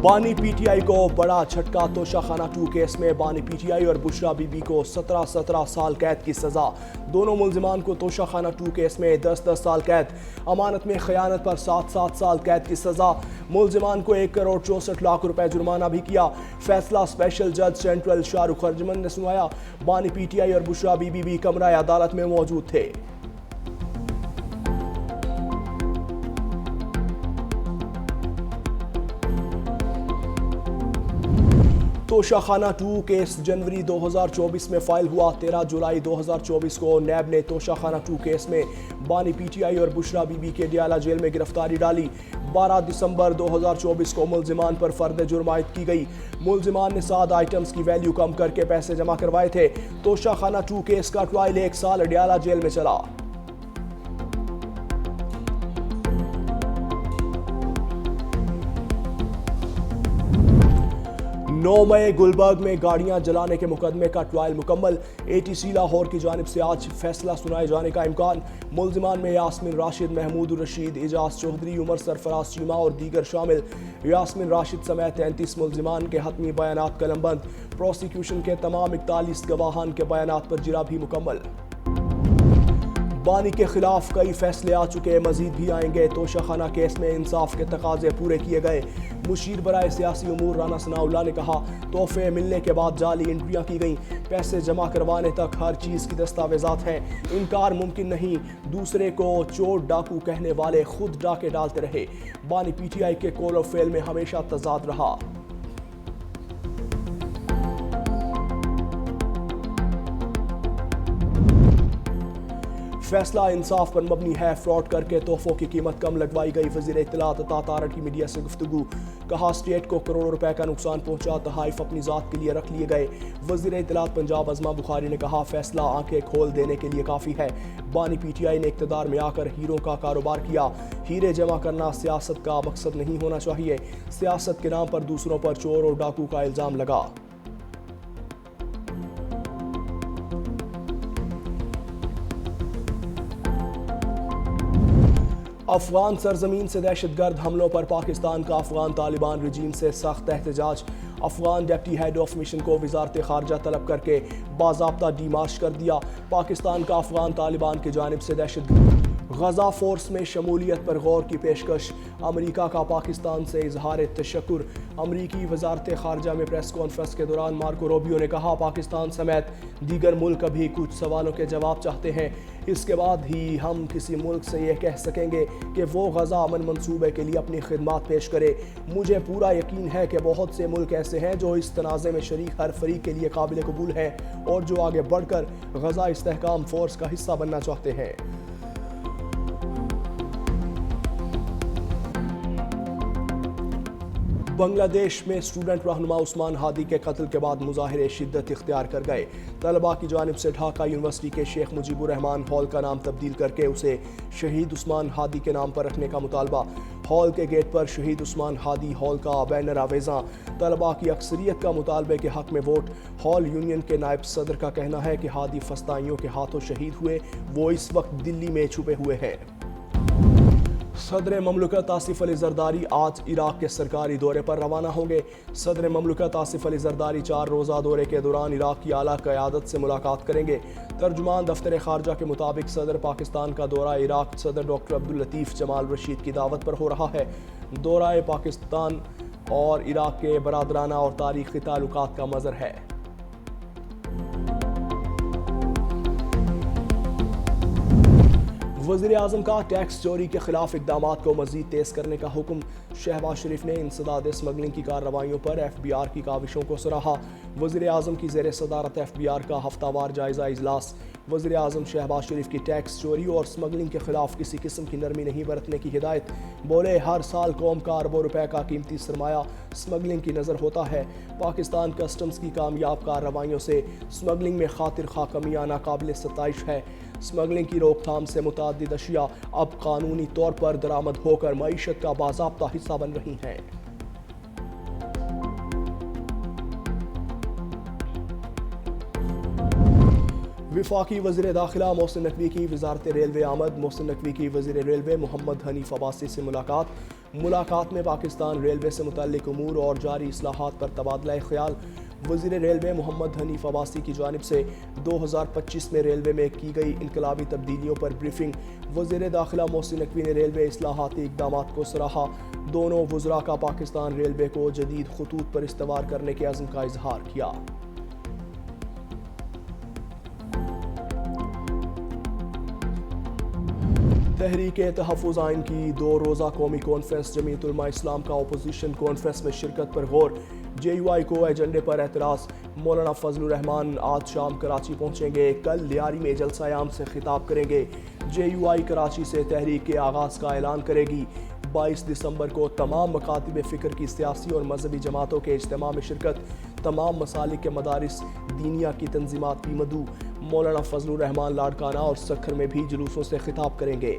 بانی P T I کو بڑا جھٹکا، توشہ خانہ 2 کیس میں بانی پی ٹی آئی اور بشرا بی بی کو 17 سال قید کی سزا۔ دونوں ملزمان کو توشہ خانہ 2 کیس میں 10 سال قید، امانت میں خیانت پر 7 سال قید کی سزا۔ ملزمان کو 1 کروڑ 64 لاکھ روپے جرمانہ بھی کیا۔ فیصلہ اسپیشل جج سینٹرل شاہ رخ ارجمن نے سنایا۔ بانی پی ٹی آئی اور بشرا بی بی بھی کمرہ عدالت میں موجود تھے۔ توشہ خانہ 2 کیس جنوری 2024 میں فائل ہوا۔ 13 جولائی 2024 کو نیب نے توشہ خانہ 2 کیس میں بانی پی ٹی آئی اور بشرا بی بی کے ڈیالہ جیل میں گرفتاری ڈالی۔ 12 دسمبر 2024 کو ملزمان پر فرد جرم عائد کی گئی۔ ملزمان نے 7 آئٹمز کی ویلیو کم کر کے پیسے جمع کروائے تھے۔ توشہ خانہ 2 کیس کا ٹرائل 1 سال ڈیالہ جیل میں چلا۔ 9 مئی گلبرگ میں گاڑیاں جلانے کے مقدمے کا ٹرائل مکمل۔ اے ٹی سی لاہور کی جانب سے آج فیصلہ سنائے جانے کا امکان۔ ملزمان میں یاسمین راشد، محمود الرشید، اعجاز چودھری، عمر سرفراز چیمہ اور دیگر شامل۔ یاسمین راشد سمیت 33 ملزمان کے حتمی بیانات قلم بند۔ پروسیکیوشن کے تمام 41 گواہان کے بیانات پر جرا بھی مکمل۔ بانی کے خلاف کئی فیصلے آ چکے، مزید بھی آئیں گے۔ توشہ خانہ کیس میں انصاف کے تقاضے پورے کیے گئے۔ مشیر برائے سیاسی امور رانا ثناء اللہ نے کہا، تحفے ملنے کے بعد جعلی انٹریاں کی گئیں، پیسے جمع کروانے تک ہر چیز کی دستاویزات ہیں، انکار ممکن نہیں۔ دوسرے کو چور ڈاکو کہنے والے خود ڈاکے ڈالتے رہے۔ بانی پی ٹی آئی کے کول و فیل میں ہمیشہ تضاد رہا۔ فیصلہ انصاف پر مبنی ہے، فراڈ کر کے تحفوں کی قیمت کم لگوائی گئی۔ وزیر اطلاعات عطا طارق کی میڈیا سے گفتگو، کہا اسٹیٹ کو کروڑوں روپے کا نقصان پہنچا، تحائف اپنی ذات کے لیے رکھ لیے گئے۔ وزیر اطلاعات پنجاب عظمہ بخاری نے کہا، فیصلہ آنکھیں کھول دینے کے لیے کافی ہے۔ بانی پی ٹی آئی نے اقتدار میں آ کر ہیروں کا کاروبار کیا۔ ہیرے جمع کرنا سیاست کا مقصد نہیں ہونا چاہیے۔ سیاست کے نام پر دوسروں پر چور اور ڈاکو کا الزام لگا۔ افغان سرزمین سے دہشت گرد حملوں پر پاکستان کا افغان طالبان رجیم سے سخت احتجاج۔ افغان ڈپٹی ہیڈ آف مشن کو وزارت خارجہ طلب کر کے باضابطہ ڈی مارچ کر دیا۔ پاکستان کا افغان طالبان کی جانب سے دہشت غزہ فورس میں شمولیت پر غور کی پیشکش۔ امریکہ کا پاکستان سے اظہار تشکر۔ امریکی وزارت خارجہ میں پریس کانفرنس کے دوران مارکو روبیو نے کہا، پاکستان سمیت دیگر ملک ابھی کچھ سوالوں کے جواب چاہتے ہیں، اس کے بعد ہی ہم کسی ملک سے یہ کہہ سکیں گے کہ وہ غزہ امن منصوبے کے لیے اپنی خدمات پیش کرے۔ مجھے پورا یقین ہے کہ بہت سے ملک ایسے ہیں جو اس تنازع میں شریک ہر فریق کے لیے قابل قبول ہیں اور جو آگے بڑھ کر غزہ استحکام فورس کا حصہ بننا چاہتے ہیں۔ بنگلہ دیش میں اسٹوڈنٹ رہنما عثمان ہادی کے قتل کے بعد مظاہرے شدت اختیار کر گئے۔ طلباء کی جانب سے ڈھاکہ یونیورسٹی کے شیخ مجیب الرحمان ہال کا نام تبدیل کر کے اسے شہید عثمان ہادی کے نام پر رکھنے کا مطالبہ۔ ہال کے گیٹ پر شہید عثمان ہادی ہال کا بینر آویزاں۔ طلباء کی اکثریت کا مطالبے کے حق میں ووٹ۔ ہال یونین کے نائب صدر کا کہنا ہے کہ ہادی فسطائیوں کے ہاتھوں شہید ہوئے، وہ اس وقت دلی میں چھپے ہوئے ہیں۔ صدر مملکت آصف علی زرداری آج عراق کے سرکاری دورے پر روانہ ہوں گے۔ صدر مملکت آصف علی زرداری 4 روزہ دورے کے دوران عراق کی اعلیٰ قیادت سے ملاقات کریں گے۔ ترجمان دفتر خارجہ کے مطابق صدر پاکستان کا دورہ عراق صدر ڈاکٹر عبداللطیف جمال رشید کی دعوت پر ہو رہا ہے۔ دورہ پاکستان اور عراق کے برادرانہ اور تاریخی تعلقات کا مظہر ہے۔ وزیر اعظم کا ٹیکس چوری کے خلاف اقدامات کو مزید تیز کرنے کا حکم۔ شہباز شریف نے انسداد اسمگلنگ کی کارروائیوں پر ایف بی آر کی کاوشوں کو سراہا۔ وزیر اعظم کی زیر صدارت ایف بی آر کا ہفتہ وار جائزہ اجلاس۔ وزیر اعظم شہباز شریف کی ٹیکس چوری اور اسمگلنگ کے خلاف کسی قسم کی نرمی نہیں برتنے کی ہدایت۔ بولے، ہر سال قوم کا اربوں روپے کا قیمتی سرمایہ اسمگلنگ کی نظر ہوتا ہے۔ پاکستان کسٹمز کی کامیاب کارروائیوں سے اسمگلنگ میں خاطر خواہ کمیاں ناقابل ستائش ہے۔ اسمگلنگ کی روک تھام سے متعدد اشیاء اب قانونی طور پر درآمد ہو کر معیشت کا باضابطہ حصہ بن رہی ہیں۔ وفاقی وزیر داخلہ محسن نقوی کی وزارت ریلوے آمد۔ محسن نقوی کی وزیر ریلوے محمد حنیف عباسی سے ملاقات۔ ملاقات میں پاکستان ریلوے سے متعلق امور اور جاری اصلاحات پر تبادلہ خیال۔ وزیر ریلوے محمد حنیف عباسی کی جانب سے 2025 میں ریلوے میں کی گئی انقلابی تبدیلیوں پر بریفنگ۔ وزیر داخلہ محسن نقوی نے ریلوے اصلاحاتی اقدامات کو سراہا۔ دونوں وزراء کا پاکستان ریلوے کو جدید خطوط پر استوار کرنے کے عزم کا اظہار کیا۔ تحریک تحفظ آئین کی 2 روزہ قومی کانفرنس جمعیت علماء اسلام کا اپوزیشن کانفرنس میں شرکت پر غور۔ جے یو آئی کو ایجنڈے پر اعتراض۔ مولانا فضل الرحمان آج شام کراچی پہنچیں گے، کل لیاری میں جلسہ عام سے خطاب کریں گے۔ جے یو آئی کراچی سے تحریک کے آغاز کا اعلان کرے گی۔ 22 دسمبر کو تمام مکاتب فکر کی سیاسی اور مذہبی جماعتوں کے اجتماع میں شرکت۔ تمام مسالک کے مدارس دینیہ کی تنظیمات بھی مدعو۔ مولانا فضل الرحمان لاڑکانہ اور سکھر میں بھی جلوسوں سے خطاب کریں گے۔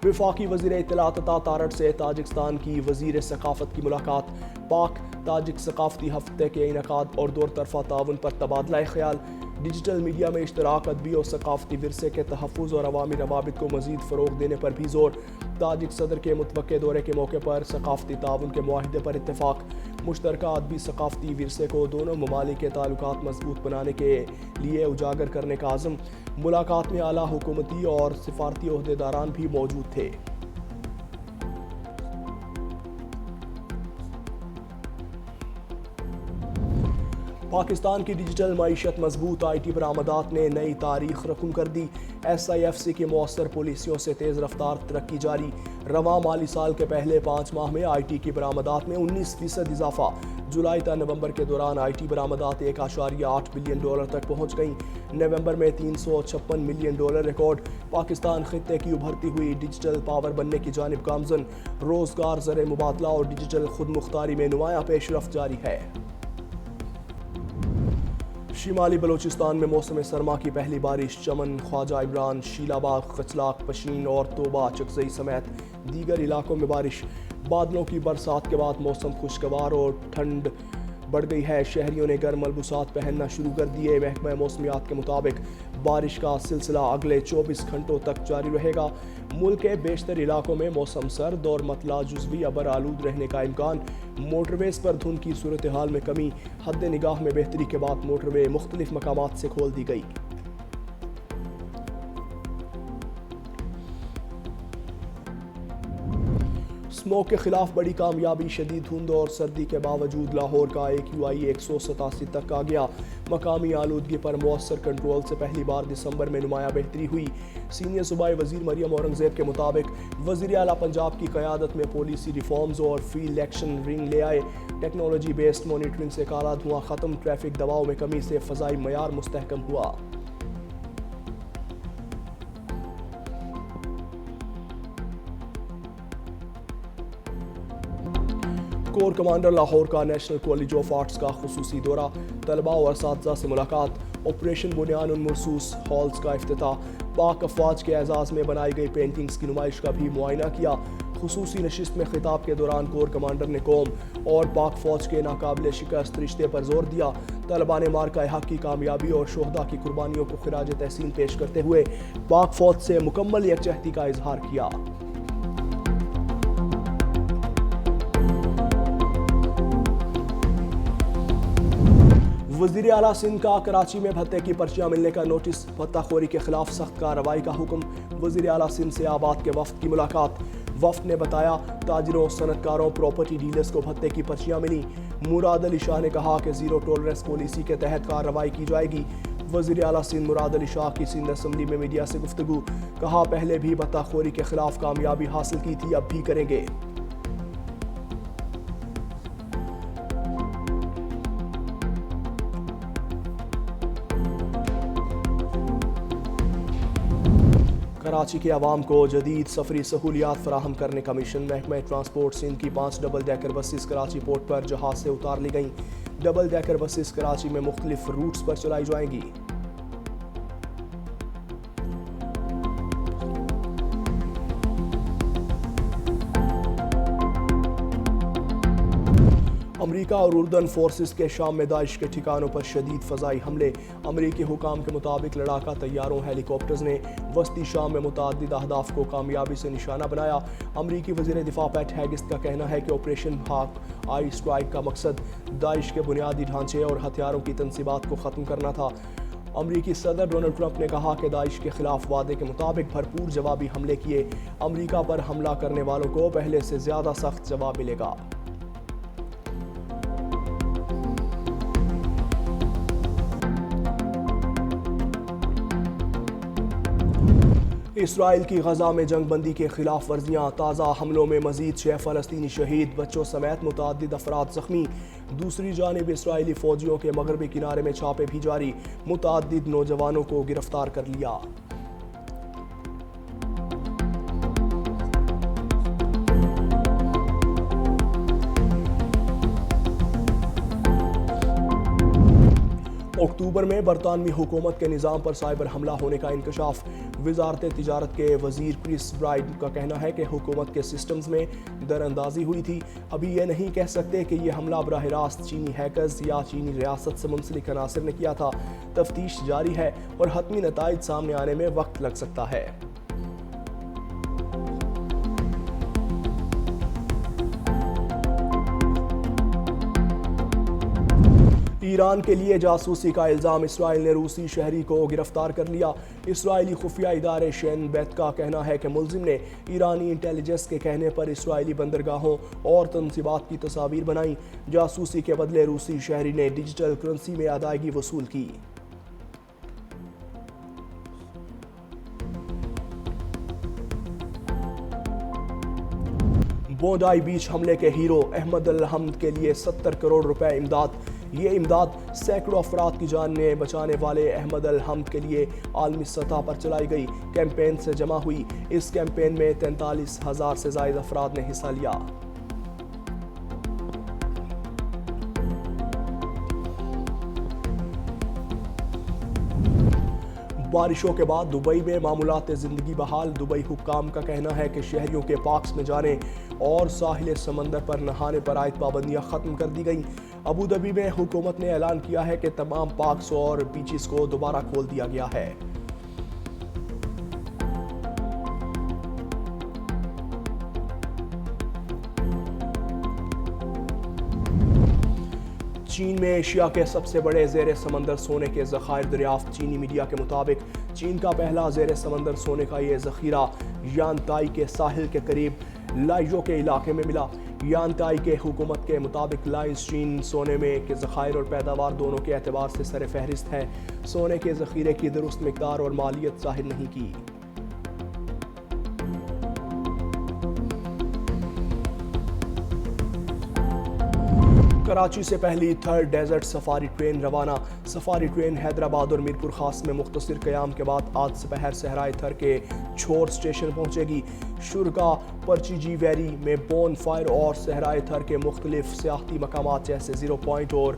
وفاقی وزیر اطلاعات عطا تارڑ سے تاجکستان کی وزیر ثقافت کی ملاقات۔ پاک تاجک ثقافتی ہفتے کے انعقاد اور دور طرفہ تعاون پر تبادلہ خیال۔ ڈیجیٹل میڈیا میں اشتراک، ادبی اور ثقافتی ورثے کے تحفظ اور عوامی روابط کو مزید فروغ دینے پر بھی زور۔ تاجک صدر کے متوقع دورے کے موقع پر ثقافتی تعاون کے معاہدے پر اتفاق۔ مشترکہ ادبی ثقافتی ورثے کو دونوں ممالک کے تعلقات مضبوط بنانے کے لیے اجاگر کرنے کا عزم۔ ملاقات میں اعلیٰ حکومتی اور سفارتی عہدیداران بھی موجود تھے۔ پاکستان کی ڈیجیٹل معیشت مضبوط، آئی ٹی برآمدات نے نئی تاریخ رقم کر دی۔ ایس آئی ایف سی کی مؤثر پالیسیوں سے تیز رفتار ترقی جاری۔ رواں مالی سال کے پہلے 5 ماہ میں آئی ٹی کی برآمدات میں 19% اضافہ۔ جولائی تا نومبر کے دوران آئی ٹی برآمدات $1.8 بلین تک پہنچ گئیں۔ نومبر میں $356 ملین ریکارڈ۔ پاکستان خطے کی ابھرتی ہوئی ڈیجیٹل پاور بننے کی جانب گامزن۔ روزگار، زر مبادلہ اور ڈیجیٹل خود مختاری میں نمایاں پیش رفت جاری ہے۔ شمالی بلوچستان میں موسم سرما کی پہلی بارش۔ چمن، خواجہ عمران، شیلا باغ، کچلاک، پشین اور توبہ چکزئی سمیت دیگر علاقوں میں بارش۔ بادلوں کی برسات کے بعد موسم خوشگوار اور ٹھنڈ بڑھ گئی ہے۔ شہریوں نے گرم ملبوسات پہننا شروع کر دیے۔ محکمہ موسمیات کے مطابق بارش کا سلسلہ اگلے 24 گھنٹوں تک جاری رہے گا۔ ملک کے بیشتر علاقوں میں موسم سرد اور مطلع جزوی ابر آلود رہنے کا امکان۔ موٹر ویز پر دھند کی صورتحال میں کمی۔ حد نگاہ میں بہتری کے بعد موٹر وے مختلف مقامات سے کھول دی گئی۔ اسموگ کے خلاف بڑی کامیابی۔ شدید دھند اور سردی کے باوجود لاہور کا AQI 187 تک آ گیا۔ مقامی آلودگی پر مؤثر کنٹرول سے پہلی بار دسمبر میں نمایاں بہتری ہوئی۔ سینئر صوبائی وزیر مریم اورنگزیب کے مطابق وزیر اعلیٰ پنجاب کی قیادت میں پالیسی ریفارمز اور فیلڈ ایکشن رنگ لے آئے۔ ٹیکنالوجی بیسڈ مانیٹرنگ سے کالا دھواں ختم، ٹریفک دباؤ میں کمی سے فضائی معیار مستحکم ہوا۔ کور کمانڈر لاہور کا نیشنل کالج آف آرٹس کا خصوصی دورہ۔ طلباء اور اساتذہ سے ملاقات۔ آپریشن بنیان المرصوص ہالز کا افتتاح۔ پاک افواج کے اعزاز میں بنائی گئی پینٹنگز کی نمائش کا بھی معائنہ کیا۔ خصوصی نشست میں خطاب کے دوران کور کمانڈر نے قوم اور پاک فوج کے ناقابل شکست رشتے پر زور دیا۔ طلباء نے مارکہ حق کی کامیابی اور شہداء کی قربانیوں کو خراج تحسین پیش کرتے ہوئے پاک فوج سے مکمل یکجہتی کا اظہار کیا۔ وزیر اعلیٰ سندھ کا کراچی میں بھتے کی پرچیاں ملنے کا نوٹس۔ بھتہ خوری کے خلاف سخت کارروائی کا حکم۔ وزیر اعلیٰ سندھ سے آباد کے وفد کی ملاقات۔ وفد نے بتایا تاجروں، صنعت کاروں، پراپرٹی ڈیلرز کو بھتے کی پرچیاں ملیں۔ مراد علی شاہ نے کہا کہ زیرو ٹالرنس پالیسی کے تحت کارروائی کی جائے گی۔ وزیر اعلیٰ سندھ مراد علی شاہ کی سندھ اسمبلی میں میڈیا سے گفتگو۔ کہا پہلے بھی بھتہ خوری کے خلاف کامیابی حاصل کی تھی، اب بھی کریں گے۔ کراچی کے عوام کو جدید سفری سہولیات فراہم کرنے کا مشن۔ محکمہ ٹرانسپورٹ سندھ کی 5 double decker buses Karachi port پر جہاز سے اتار لی گئیں۔ ڈبل ڈیکر بسز کراچی میں مختلف روٹس پر چلائی جائیں گی۔ امریکہ اور اردن فورسز کے شام میں داعش کے ٹھکانوں پر شدید فضائی حملے۔ امریکی حکام کے مطابق لڑاکا طیاروں ہیلی کاپٹرز نے وسطی شام میں متعدد اہداف کو کامیابی سے نشانہ بنایا۔ امریکی وزیر دفاع پیٹ ہیگسٹ کا کہنا ہے کہ آپریشن ہاک آئی اسٹرائک کا مقصد داعش کے بنیادی ڈھانچے اور ہتھیاروں کی تنصیبات کو ختم کرنا تھا۔ امریکی صدر ڈونلڈ ٹرمپ نے کہا کہ داعش کے خلاف وعدے کے مطابق بھرپور جوابی حملے کیے۔ امریکہ پر حملہ کرنے والوں کو پہلے سے زیادہ سخت جواب ملے گا۔ اسرائیل کی غزہ میں جنگ بندی کے خلاف ورزیاں۔ تازہ حملوں میں مزید 6 فلسطینی شہید، بچوں سمیت متعدد افراد زخمی۔ دوسری جانب اسرائیلی فوجیوں کے مغربی کنارے میں چھاپے بھی جاری، متعدد نوجوانوں کو گرفتار کر لیا۔ اکتوبر میں برطانوی حکومت کے نظام پر سائبر حملہ ہونے کا انکشاف۔ وزارت تجارت کے وزیر کرس برائڈ کا کہنا ہے کہ حکومت کے سسٹمز میں دراندازی ہوئی تھی۔ ابھی یہ نہیں کہہ سکتے کہ یہ حملہ براہ راست چینی ہیکرز یا چینی ریاست سے منسلک عناصر نے کیا تھا۔ تفتیش جاری ہے اور حتمی نتائج سامنے آنے میں وقت لگ سکتا ہے۔ ایران کے لیے جاسوسی کا الزام، اسرائیل نے روسی شہری کو گرفتار کر لیا۔ اسرائیلی خفیہ ادارے شین بیت کا کہنا ہے کہ ملزم نے ایرانی انٹیلیجنس کے کہنے پر اسرائیلی بندرگاہوں اور تنصیبات کی تصاویر بنائیں۔ جاسوسی کے بدلے روسی شہری نے ڈیجیٹل کرنسی میں ادائیگی وصول کی۔ بونڈائی بیچ حملے کے ہیرو احمد الحمد کے لیے 70 کروڑ روپے امداد۔ یہ امداد سینکڑوں افراد کی جانیں بچانے والے احمد الحمد کے لیے عالمی سطح پر چلائی گئی کیمپین سے جمع ہوئی۔ اس کیمپین میں 43,000 سے زائد افراد نے حصہ لیا۔ بارشوں کے بعد دبئی میں معمولات زندگی بحال۔ دبئی حکام کا کہنا ہے کہ شہریوں کے پارکس میں جانے اور ساحل سمندر پر نہانے پر عائد پابندیاں ختم کر دی گئیں۔ ابوظہبی میں حکومت نے اعلان کیا ہے کہ تمام پارکس اور بیچز کو دوبارہ کھول دیا گیا ہے۔ چین میں ایشیا کے سب سے بڑے زیر سمندر سونے کے ذخائر دریافت۔ چینی میڈیا کے مطابق چین کا پہلا زیر سمندر سونے کا یہ ذخیرہ یانتائی کے ساحل کے قریب لائزھو کے علاقے میں ملا۔ یانتائی کے حکومت کے مطابق لائز چین سونے میں کے ذخائر اور پیداوار دونوں کے اعتبار سے سر فہرست ہے۔ سونے کے ذخیرے کی درست مقدار اور مالیت ظاہر نہیں کی۔ کراچی سے پہلی تھرڈ ڈیزرٹ سفاری ٹرین روانہ۔ سفاری ٹرین حیدرآباد اور میرپور خاص میں مختصر قیام کے بعد آج سپہر صحرائے تھر کے چھور اسٹیشن پہنچے گی۔ شرکاء پرچی جی ویری میں بون فائر اور صحرائے تھر کے مختلف سیاحتی مقامات جیسے زیرو پوائنٹ اور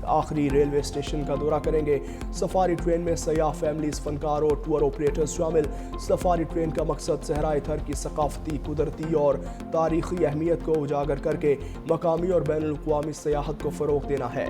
آخری ریلوے اسٹیشن کا دورہ کریں گے۔ سفاری ٹرین میں سیاح، فیملیز، فنکار اور ٹور آپریٹرز شامل۔ سفاری ٹرین کا مقصد صحرائے تھر کی ثقافتی، قدرتی اور تاریخی اہمیت کو اجاگر کر کے مقامی اور بین الاقوامی سیاحت کو فروغ دینا ہے۔